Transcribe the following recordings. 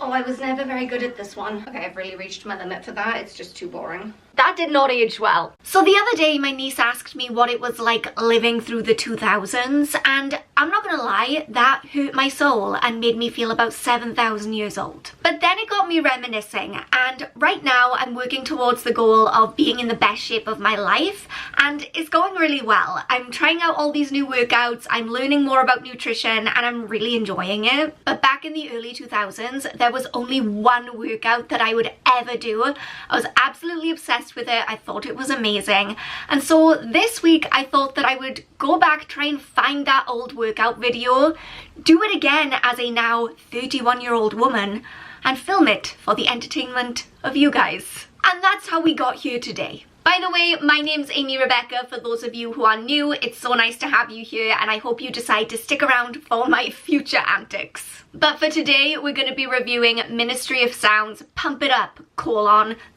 Oh, I was never very good at this one. Okay, I've really reached my limit for that. It's just too boring. That did not age well. So the other day, my niece asked me what it was like living through the 2000s, and I'm not gonna lie, that hurt my soul and made me feel about 7,000 years old. But then it got me reminiscing, and right now I'm working towards the goal of being in the best shape of my life, and it's going really well. I'm trying out all these new workouts, I'm learning more about nutrition, and I'm really enjoying it. But back in the early 2000s, there was only one workout that I would ever do. I was absolutely obsessed with it. I thought it was amazing. And so this week I thought that I would go back, try and find that old workout video, do it again as a now 31-year-old woman, and film it for the entertainment of you guys. And that's how we got here today. By the way, my name's Amy Rebecca. For those of you who are new, it's so nice to have you here, and I hope you decide to stick around for my future antics. But for today, we're going to be reviewing Ministry of Sound's Pump It Up,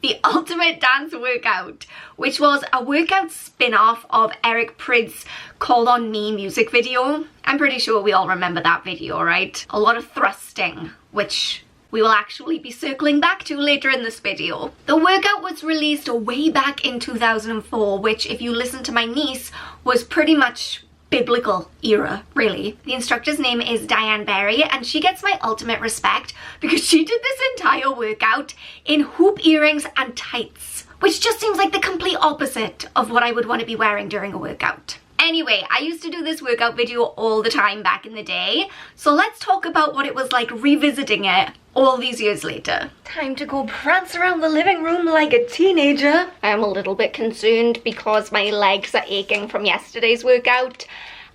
the ultimate dance workout, which was a workout spin-off of Eric Prydz' Call On Me music video. I'm pretty sure we all remember that video, right? A lot of thrusting, which we will actually be circling back to later in this video. The workout was released way back in 2004, which, if you listen to my niece, was pretty much biblical era, really. The instructor's name is Diane Berry, and she gets my ultimate respect because she did this entire workout in hoop earrings and tights, which just seems like the complete opposite of what I would want to be wearing during a workout. Anyway, I used to do this workout video all the time back in the day, so let's talk about what it was like revisiting it all these years later. Time to go prance around the living room like a teenager. I am a little bit concerned because my legs are aching from yesterday's workout,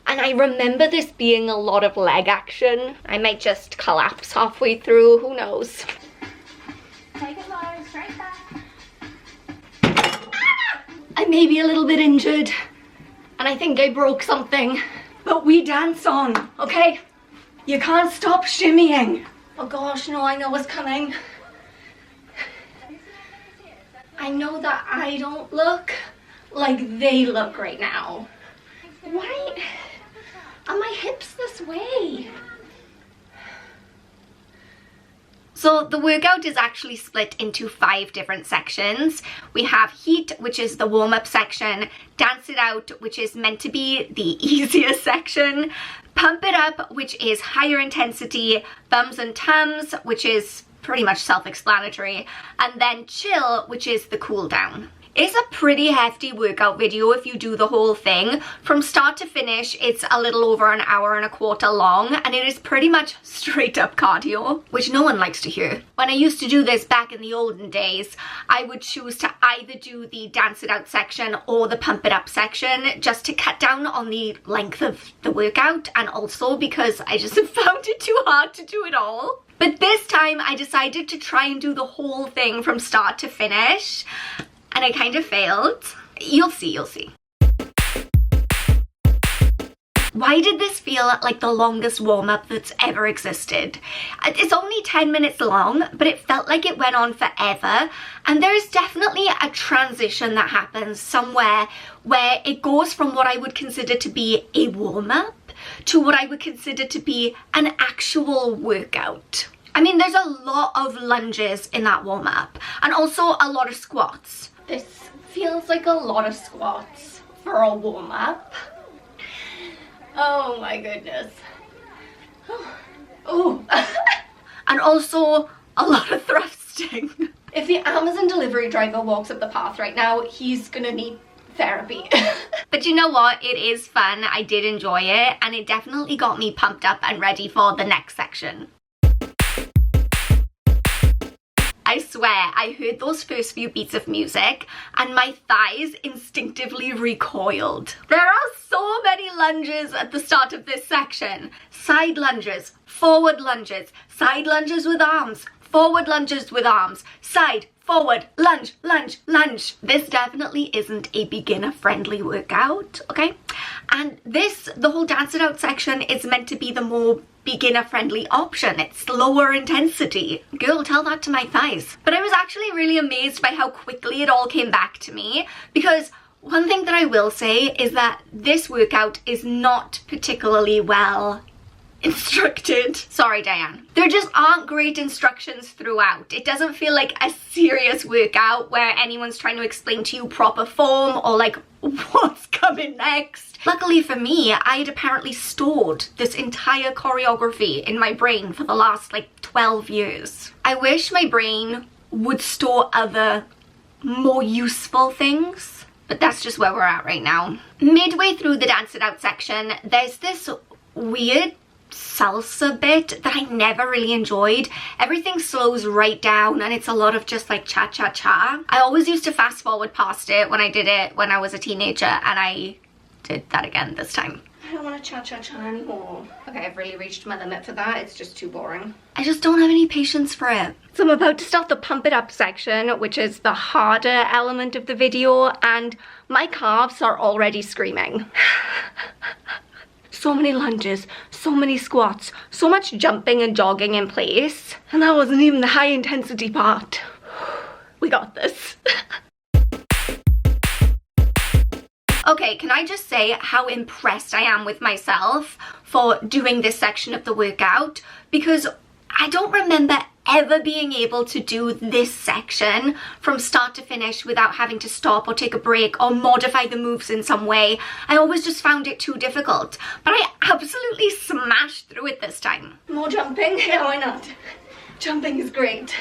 and I remember this being a lot of leg action. I might just collapse halfway through, who knows. Take it low, straight back. I may be a little bit injured, and I think I broke something. But we dance on, okay? You can't stop shimmying. Oh gosh, no, I know what's coming. I know that I don't look like they look right now. Why are my hips this way? So the workout is actually split into 5 different sections. We have Heat, which is the warm-up section, Dance It Out, which is meant to be the easier section, Pump It Up, which is higher intensity, Bums and Tums, which is pretty much self-explanatory, and then Chill, which is the cool down. It's a pretty hefty workout video if you do the whole thing. From start to finish, it's a little over an hour and a quarter long, and it is pretty much straight up cardio, which no one likes to hear. When I used to do this back in the olden days, I would choose to either do the Dance It Out section or the Pump It Up section, just to cut down on the length of the workout, and also because I just found it too hard to do it all. But this time I decided to try and do the whole thing from start to finish, and I kind of failed. You'll see, you'll see. Why did this feel like the longest warm-up that's ever existed? It's only 10 minutes long, but it felt like it went on forever, and there is definitely a transition that happens somewhere where it goes from what I would consider to be a warm-up to what I would consider to be an actual workout. I mean, there's a lot of lunges in that warm-up, and also a lot of squats. This feels like a lot of squats for a warm-up. Oh my goodness. Oh. And also a lot of thrusting. If the Amazon delivery driver walks up the path right now, he's gonna need therapy. But you know what? It is fun. I did enjoy it, and it definitely got me pumped up and ready for the next section. I swear, I heard those first few beats of music and my thighs instinctively recoiled. There are so many lunges at the start of this section. Side lunges, forward lunges, side lunges with arms, forward lunges with arms, side, forward, lunge, lunge, lunge. This definitely isn't a beginner-friendly workout, okay? And this, the whole Dance It Out section, is meant to be the more beginner-friendly option. It's lower intensity. Girl, tell that to my thighs. But I was actually really amazed by how quickly it all came back to me, because one thing that I will say is that this workout is not particularly well instructed. Sorry, Diane. There just aren't great instructions throughout. It doesn't feel like a serious workout where anyone's trying to explain to you proper form or like what's coming next. Luckily for me, I had apparently stored this entire choreography in my brain for the last like 12 years. I wish my brain would store other more useful things, but that's just where we're at right now. Midway through the dance it out section, there's this weird salsa bit that I never really enjoyed. Everything slows right down and it's a lot of just like cha-cha-cha. I always used to fast forward past it when I did it when I was a teenager, and I did that again this time. I don't want to cha-cha-cha anymore. Okay, I've really reached my limit for that. It's just too boring. I just don't have any patience for it. So I'm about to start the pump it up section, which is the harder element of the video, and my calves are already screaming. So many lunges, so many squats, so much jumping and jogging in place. And that wasn't even the high intensity part. We got this. Okay, can I just say how impressed I am with myself for doing this section of the workout? Because I don't remember ever being able to do this section from start to finish without having to stop or take a break or modify the moves in some way. I always just found it too difficult, but I absolutely smashed through it this time. More jumping? Yeah, why not? Jumping is great.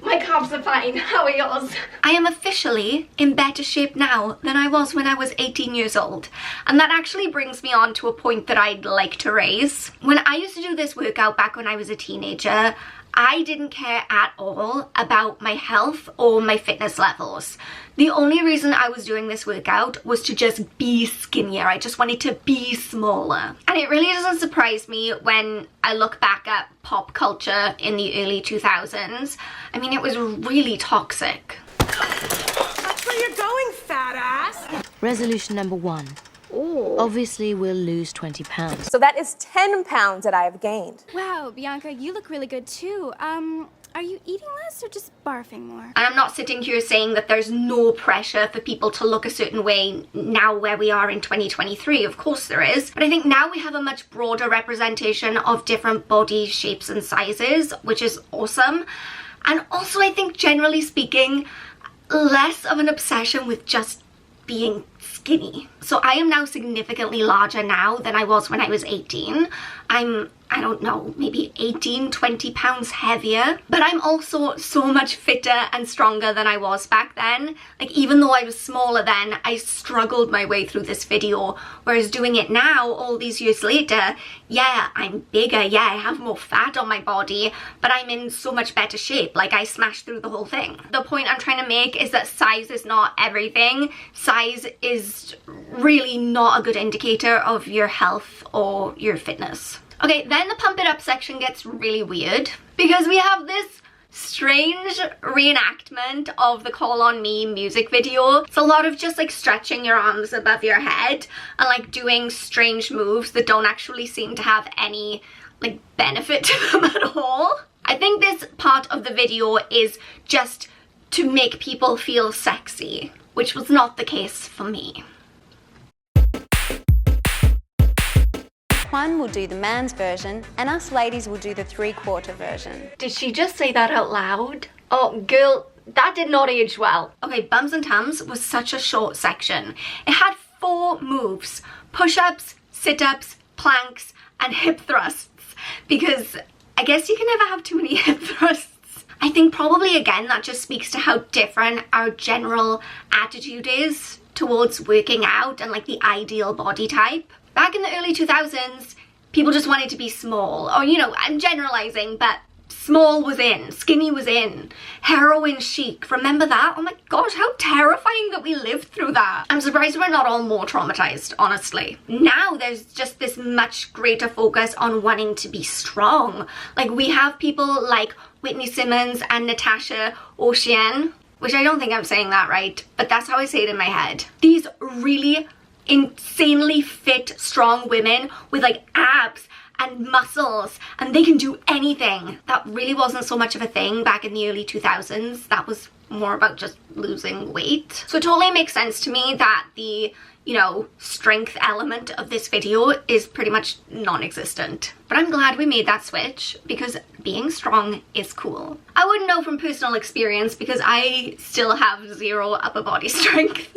My calves are fine. How are yours? I am officially in better shape now than I was when I was 18 years old. And that actually brings me on to a point that I'd like to raise. When I used to do this workout back when I was a teenager, I didn't care at all about my health or my fitness levels. The only reason I was doing this workout was to just be skinnier. I just wanted to be smaller. And it really doesn't surprise me when I look back at pop culture in the early 2000s. I mean, it was really toxic. That's where you're going, fat ass. Resolution number 1. Ooh. Obviously, we'll lose 20 pounds. So that is 10 pounds that I have gained. Wow, Bianca, you look really good too. Are you eating less or just barfing more? And I'm not sitting here saying that there's no pressure for people to look a certain way now where we are in 2023. Of course there is. But I think now we have a much broader representation of different body shapes and sizes, which is awesome. And also, I think generally speaking, less of an obsession with just being skinny. So I am now significantly larger now than I was when I was 18. I don't know, maybe 18, 20 pounds heavier, but I'm also so much fitter and stronger than I was back then. Like, even though I was smaller then, I struggled my way through this video, whereas doing it now, all these years later, yeah, I'm bigger, yeah, I have more fat on my body, but I'm in so much better shape. Like, I smashed through the whole thing. The point I'm trying to make is that size is not everything. Size is really not a good indicator of your health or your fitness. Okay, then the pump it up section gets really weird because we have this strange reenactment of the Call on Me music video. It's a lot of just like stretching your arms above your head and like doing strange moves that don't actually seem to have any like benefit to them at all. I think this part of the video is just to make people feel sexy, which was not the case for me. One will do the man's version and us ladies will do the 3/4 version. Did she just say that out loud? Oh, girl, that did not age well. Okay, Bums and Tums was such a short section. It had 4 moves: push-ups, sit-ups, planks, and hip thrusts. Because I guess you can never have too many hip thrusts. I think probably, again, that just speaks to how different our general attitude is towards working out and like the ideal body type. Back in the early 2000s, people just wanted to be small. Or, you know, I'm generalizing, but small was in, skinny was in, heroin chic. Remember that? Oh my gosh, how terrifying that we lived through that. I'm surprised we're not all more traumatized, honestly. Now there's just this much greater focus on wanting to be strong. Like, we have people like Whitney Simmons and Natasha Ocean, which I don't think I'm saying that right, but that's how I say it in my head. These really insanely fit, strong women with like abs and muscles, and they can do anything. That really wasn't so much of a thing back in the early 2000s. That was more about just losing weight. So it totally makes sense to me that the, you know, strength element of this video is pretty much non-existent. But I'm glad we made that switch because being strong is cool. I wouldn't know from personal experience because I still have zero upper body strength.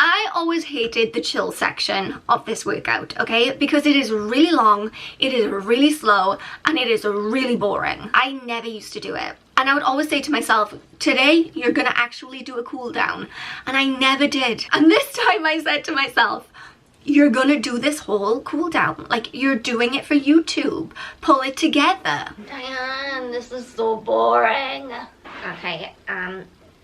I always hated the chill section of this workout, okay? Because it is really long, it is really slow, and it is really boring. I never used to do it. And I would always say to myself, today you're gonna actually do a cool down. And I never did. And this time I said to myself, you're gonna do this whole cool down. Like, you're doing it for YouTube. Pull it together. Diane, this is so boring. Okay,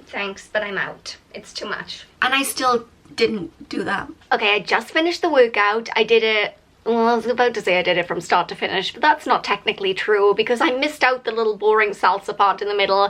thanks, but I'm out. It's too much. And I still didn't do that. Okay, I just finished the workout. I did it, well, I was about to say I did it from start to finish, but that's not technically true because I missed out the little boring salsa part in the middle,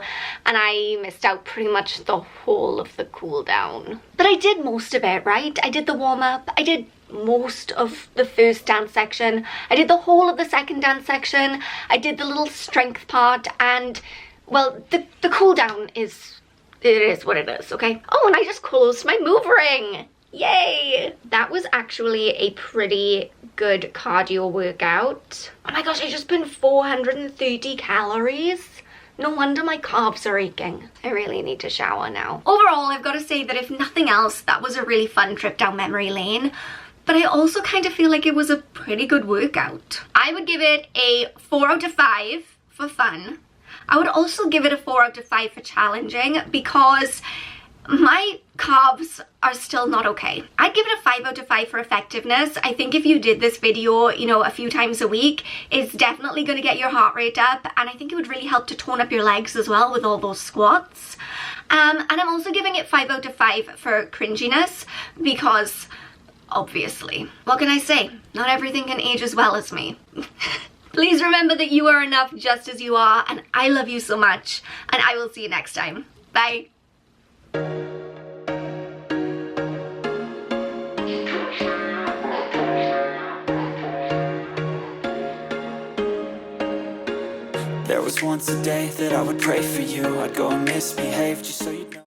and I missed out pretty much the whole of the cool down. But I did most of it, right? I did the warm-up, I did most of the first dance section, I did the whole of the second dance section, I did the little strength part, and, well, the cool down is, it is what it is, okay? Oh, and I just closed my move ring. Yay! That was actually a pretty good cardio workout. Oh my gosh, I just burned 430 calories. No wonder my calves are aching. I really need to shower now. Overall, I've got to say that if nothing else, that was a really fun trip down memory lane. But I also kind of feel like it was a pretty good workout. I would give it a 4 out of 5 for fun. I would also give it a 4 out of 5 for challenging because my calves are still not okay. I'd give it a 5 out of 5 for effectiveness. I think if you did this video, you know, a few times a week, it's definitely going to get your heart rate up, and I think it would really help to tone up your legs as well with all those squats. And I'm also giving it 5 out of 5 for cringiness because, obviously, what can I say? Not everything can age as well as me. Please remember that you are enough just as you are, and I love you so much, and I will see you next time. Bye. There was once a day that I would pray for you. I'd go and misbehave just so you'd know.